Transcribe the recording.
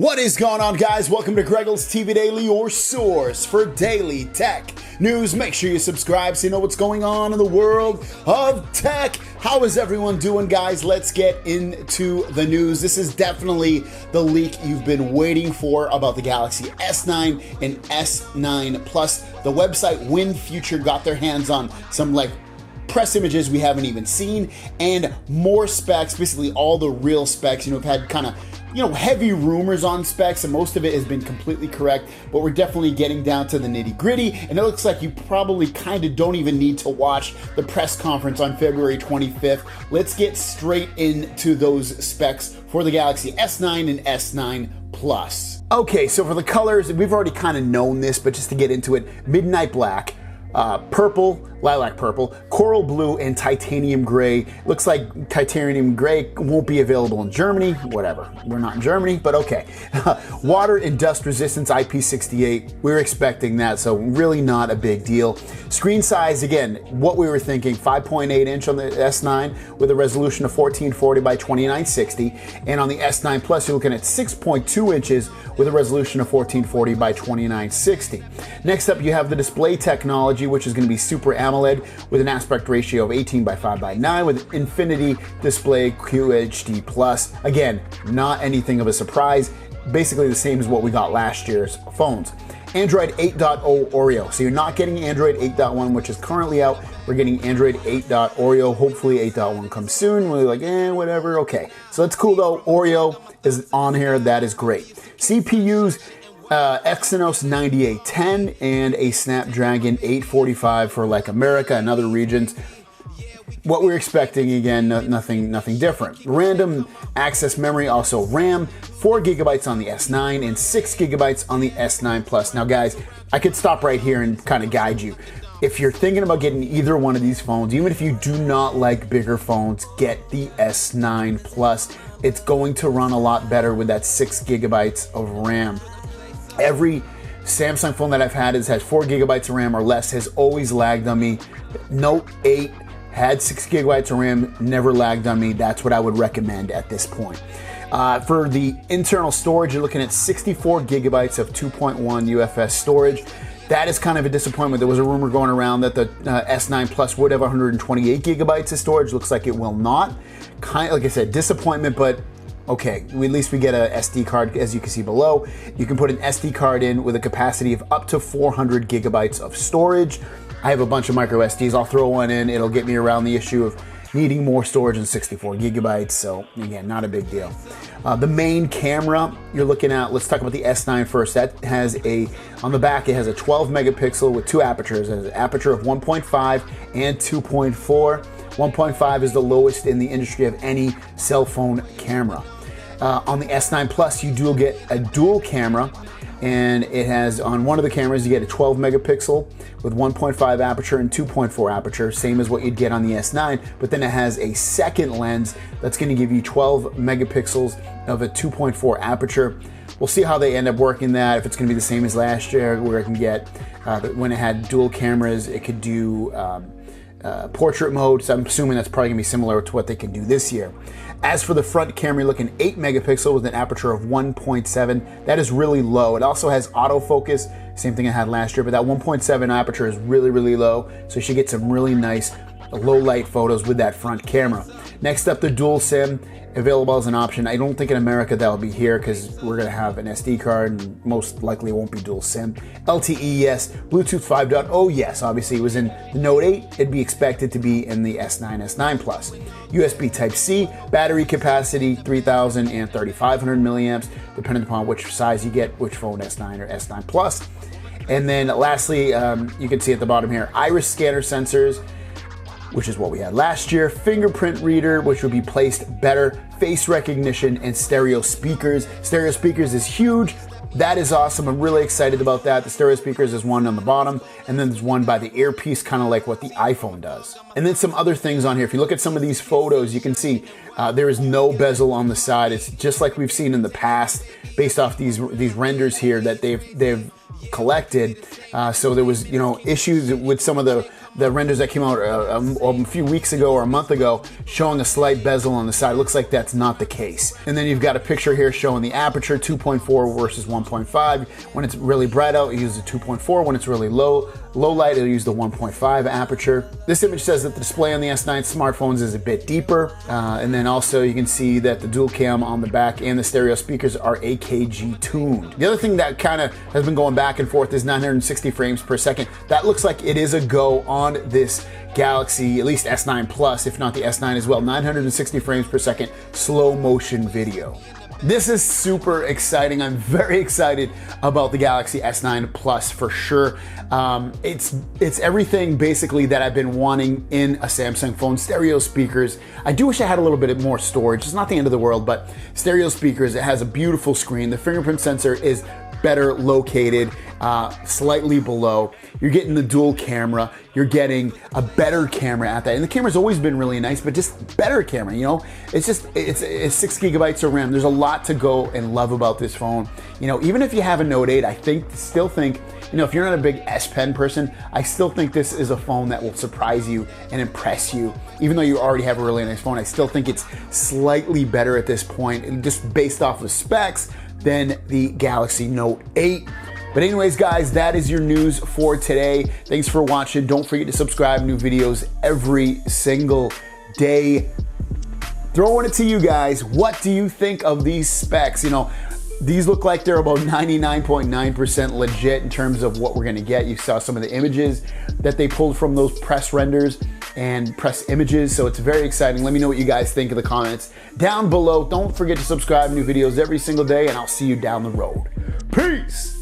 What is going on, guys? Welcome to GregglesTV Daily, your source for daily tech news. Make sure you subscribe so you know what's going on in the world of tech. How is everyone doing, guys? Let's get into the news. This is definitely the leak you've been waiting for about the Galaxy S9 and S9 Plus. The website WinFuture got their hands on some press images we haven't even seen and more specs, basically all the real specs. We've had kind of heavy rumors on specs, and most of it has been completely correct, but we're definitely getting down to the nitty gritty, and it looks like you probably kind of don't even need to watch the press conference on February 25th. Let's get straight into those specs for the Galaxy S9 and S9 Plus. Okay, so for the colors, we've already kind of known this, but just to get into it, midnight black, purple, lilac purple, coral blue, and titanium gray. Looks like titanium gray won't be available in Germany. Whatever, we're not in Germany, but okay. Water and dust resistance IP68. We were expecting that, so really not a big deal. Screen size, again, what we were thinking, 5.8 inch on the S9 with a resolution of 1440 by 2960, and on the S9 Plus you're looking at 6.2 inches with a resolution of 1440 by 2960. Next up, you have the display technology, which is going to be Super AMOLED with an aspect ratio of 18 by 5 by 9 with Infinity Display QHD Plus. Again, not anything of a surprise. Basically the same as what we got last year's phones. Android 8.0 Oreo. So you're not getting Android 8.1, which is currently out. We're getting Android 8. Oreo. Hopefully 8.1 comes soon. We're like, whatever. Okay. So that's cool though. Oreo is on here. That is great. CPUs, Exynos 9810 and a Snapdragon 845 for America and other regions. What we're expecting, again, nothing different. Random access memory, also RAM, 4 gigabytes on the S9 and 6 gigabytes on the S9 Plus. Now guys, I could stop right here and kind of guide you. If you're thinking about getting either one of these phones, even if you do not like bigger phones, get the S9 Plus. It's going to run a lot better with that 6 gigabytes of RAM. Every Samsung phone that I've had has 4 gigabytes of RAM or less, has always lagged on me. Note 8 had 6 gigabytes of RAM, never lagged on me. That's what I would recommend at this point. For the internal storage, you're looking at 64 gigabytes of 2.1 UFS storage. That is kind of a disappointment. There was a rumor going around that the S9 Plus would have 128 gigabytes of storage. Looks like it will not. Kind of, like I said, disappointment, but okay, at least we get a SD card, as you can see below. You can put an SD card in with a capacity of up to 400 gigabytes of storage. I have a bunch of micro SDs. I'll throw one in. It'll get me around the issue of needing more storage than 64 gigabytes. So again, not a big deal. The main camera you're looking at, let's talk about the S9 first. That has on the back, it has a 12 megapixel with 2 apertures. It has an aperture of 1.5 and 2.4. 1.5 is the lowest in the industry of any cell phone camera. On the S9 Plus, you do get a dual camera, and it has, on one of the cameras, you get a 12 megapixel with 1.5 aperture and 2.4 aperture, same as what you'd get on the S9, but then it has a second lens that's going to give you 12 megapixels of a 2.4 aperture. We'll see how they end up working that, if it's going to be the same as last year, where it can get, when it had dual cameras, it could do portrait mode, so I'm assuming that's probably going to be similar to what they can do this year. As for the front camera, you're looking at 8 megapixel with an aperture of 1.7. That is really low. It also has autofocus, same thing I had last year, but that 1.7 aperture is really, really low, so you should get some really nice low light photos with that front camera. Next up, the dual SIM, available as an option. I don't think in America that will be here because we're going to have an SD card and most likely it won't be dual SIM. LTE, yes. Bluetooth 5.0, yes. Obviously, it was in the Note 8. It'd be expected to be in the S9, S9 Plus. USB Type-C, battery capacity 3,000 and 3,500 milliamps, depending upon which size you get, which phone, S9 or S9 Plus. And then lastly, you can see at the bottom here, iris scanner sensors, which is what we had last year, fingerprint reader, which will be placed better, face recognition, and stereo speakers. Stereo speakers is huge. That is awesome. I'm really excited about that. The stereo speakers is one on the bottom, and then there's one by the earpiece, kind of like what the iPhone does. And then some other things on here. If you look at some of these photos, you can see there is no bezel on the side. It's just like we've seen in the past, based off these renders here that they've collected. So there was issues with some of the the renders that came out a few weeks ago or a month ago showing a slight bezel on the side. Looks like that's not the case. And then you've got a picture here showing the aperture, 2.4 versus 1.5. When it's really bright out, it uses a 2.4. When it's really low light, it'll use the 1.5 aperture. This image says that the display on the S9 smartphones is a bit deeper. And then also you can see that the dual cam on the back and the stereo speakers are AKG tuned. The other thing that kind of has been going back and forth is 960 frames per second. That looks like it is a go on this Galaxy, at least S9 Plus, if not the S9 as well. 960 frames per second, slow motion video. This is super exciting. I'm very excited about the Galaxy S9 Plus for sure. It's everything basically that I've been wanting in a Samsung phone. Stereo speakers. I do wish I had a little bit more storage. It's not the end of the world, but stereo speakers. It has a beautiful screen. The fingerprint sensor is better located, slightly below. You're getting the dual camera. You're getting a better camera at that. And the camera's always been really nice, but just better camera, you know? It's 6 gigabytes of RAM. There's a lot to go and love about this phone. You know, even if you have a Note 8, I still think, you know, if you're not a big S Pen person, I still think this is a phone that will surprise you and impress you. Even though you already have a really nice phone, I still think it's slightly better at this point, and just based off of specs, than the Galaxy Note 8. But anyways, guys, that is your news for today. Thanks for watching. Don't forget to subscribe. New videos every single day. Throwing it to you guys. What do you think of these specs? You know, these look like they're about 99.9% legit in terms of what we're gonna get. You saw some of the images that they pulled from those press renders and press images, so it's very exciting. Let me know what you guys think in the comments down below. Don't forget to subscribe. New videos every single day, and I'll see you down the road. Peace!